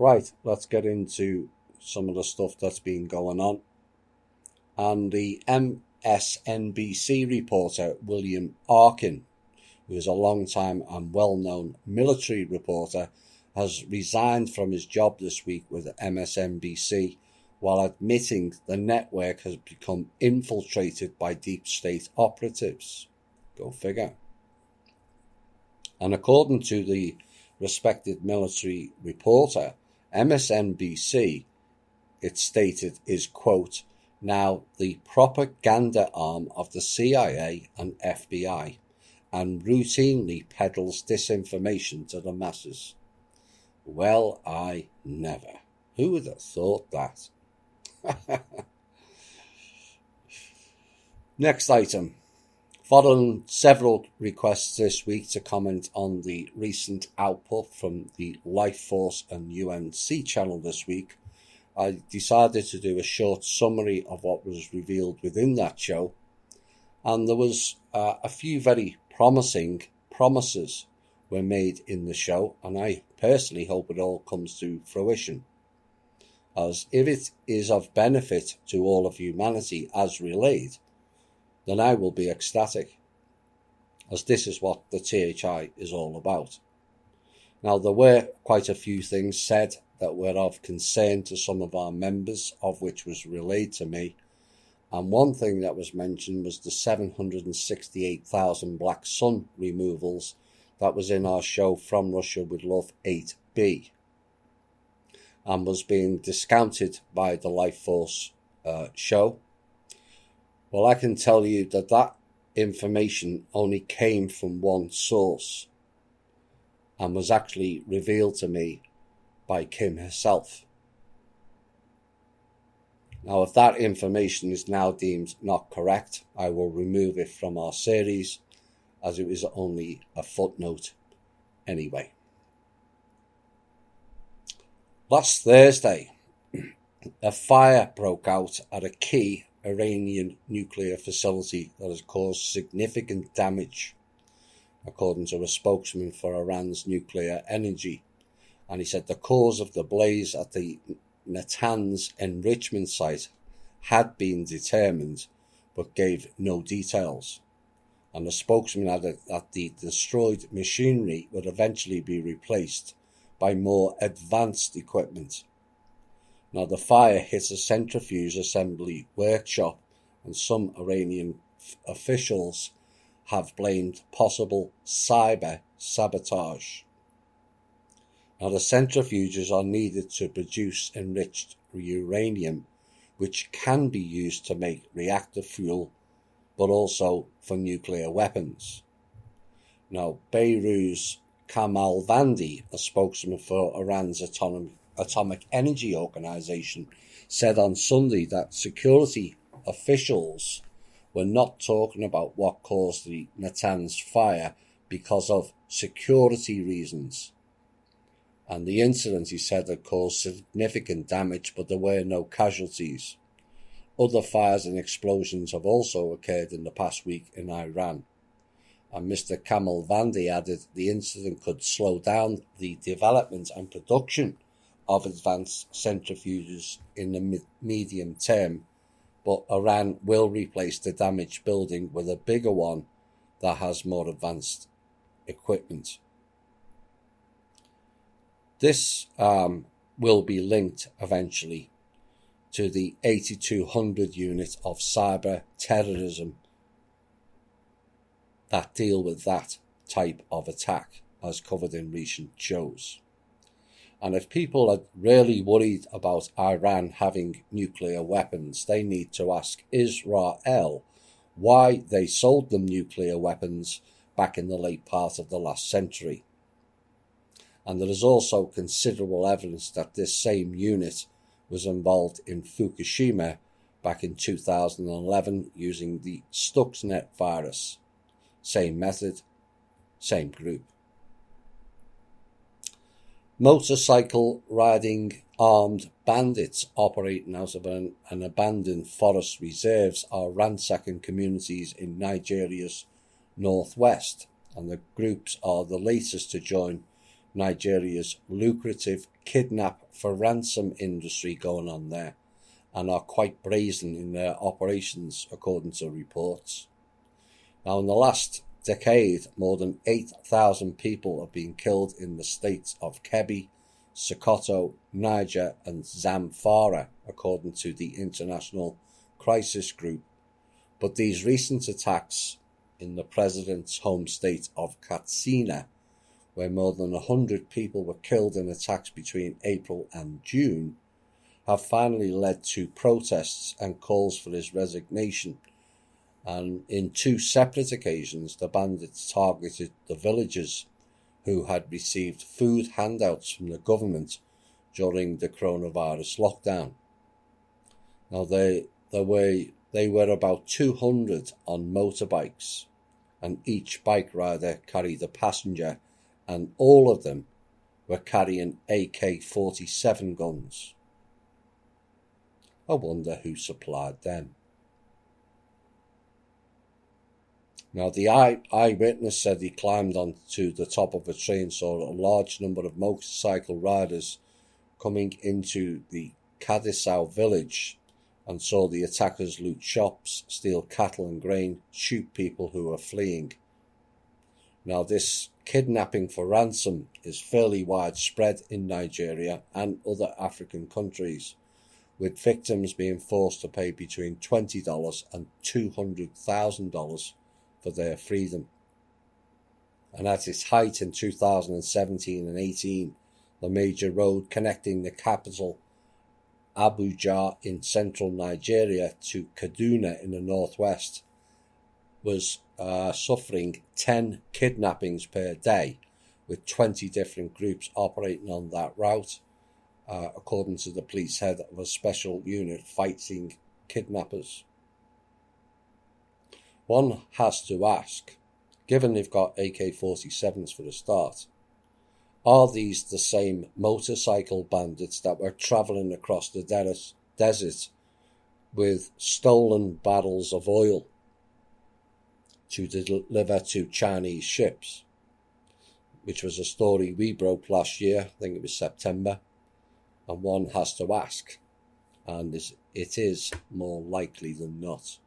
Right, let's get into some of the stuff that's been going on. And the MSNBC reporter William Arkin, who is a long-time and well-known military reporter, has resigned from his job this week with MSNBC while admitting the network has become infiltrated by deep state operatives. Go figure. And according to the respected military reporter, MSNBC, it stated, is, quote, now the propaganda arm of the CIA and FBI and routinely peddles disinformation to the masses. Well, I never. Who would have thought that? Next item. Following several requests this week to comment on the recent output from the Life Force and UNC channel this week, I decided to do a short summary of what was revealed within that show, and there was a few very promising promises were made in the show, and I personally hope it all comes to fruition, as if it is of benefit to all of humanity as relayed, then I will be ecstatic, as this is what the THI is all about. Now, there were quite a few things said that were of concern to some of our members, of which was relayed to me, and one thing that was mentioned was the 768,000 Black Sun removals that was in our show From Russia With Love 8B, and was being discounted by the Life Force show. Well, I can tell you that that information only came from one source and was actually revealed to me by Kim herself. Now, if that information is now deemed not correct, I will remove it from our series, as it was only a footnote anyway. Last Thursday, a fire broke out at a key Iranian nuclear facility that has caused significant damage, according to a spokesman for Iran's nuclear energy. And he said the cause of the blaze at the Natanz enrichment site had been determined, but gave no details. And the spokesman added that the destroyed machinery would eventually be replaced by more advanced equipment. Now, the fire hit a centrifuge assembly workshop, and some Iranian officials have blamed possible cyber sabotage. Now, the centrifuges are needed to produce enriched uranium, which can be used to make reactor fuel, but also for nuclear weapons. Now, Beirut's Kamalvandi, a spokesman for Iran's Atomic Energy Organization, said on Sunday that security officials were not talking about what caused the Natanz fire because of security reasons. And the incident, he said, had caused significant damage, but there were no casualties. Other fires and explosions have also occurred in the past week in Iran. And Mr. Kamalvandi added the incident could slow down the development and production of advanced centrifuges in the medium term, but Iran will replace the damaged building with a bigger one that has more advanced equipment. This will be linked eventually to the 8200 unit of cyber terrorism that deal with that type of attack, as covered in recent shows. And if people are really worried about Iran having nuclear weapons, they need to ask Israel why they sold them nuclear weapons back in the late part of the last century. And there is also considerable evidence that this same unit was involved in Fukushima back in 2011 using the Stuxnet virus. Same method, same group. Motorcycle riding armed bandits operating out of an abandoned forest reserves are ransacking communities in Nigeria's northwest, and the groups are the latest to join Nigeria's lucrative kidnap for ransom industry going on there, and are quite brazen in their operations, according to reports. Now, in the last decade, more than 8,000 people have been killed in the states of Kebbi, Sokoto, Niger, and Zamfara, according to the International Crisis Group. But these recent attacks in the president's home state of Katsina, where more than 100 people were killed in attacks between April and June, have finally led to protests and calls for his resignation. And in two separate occasions, the bandits targeted the villagers who had received food handouts from the government during the coronavirus lockdown. Now, they were about 200 on motorbikes, and each bike rider carried a passenger, and all of them were carrying AK-47 guns. I wonder who supplied them. Now, the eyewitness said he climbed onto the top of a tree and saw a large number of motorcycle riders coming into the Kadisau village, and saw the attackers loot shops, steal cattle and grain, shoot people who were fleeing. Now, this kidnapping for ransom is fairly widespread in Nigeria and other African countries, with victims being forced to pay between $20 and $200,000 for their freedom. And at its height in 2017 and 18, the major road connecting the capital Abuja in central Nigeria to Kaduna in the northwest was suffering 10 kidnappings per day, with 20 different groups operating on that route, according to the police head of a special unit fighting kidnappers. One has to ask, given they've got AK-47s for a start, are these the same motorcycle bandits that were travelling across the desert with stolen barrels of oil to deliver to Chinese ships, which was a story we broke last year, I think it was September, and one has to ask, and it is more likely than not.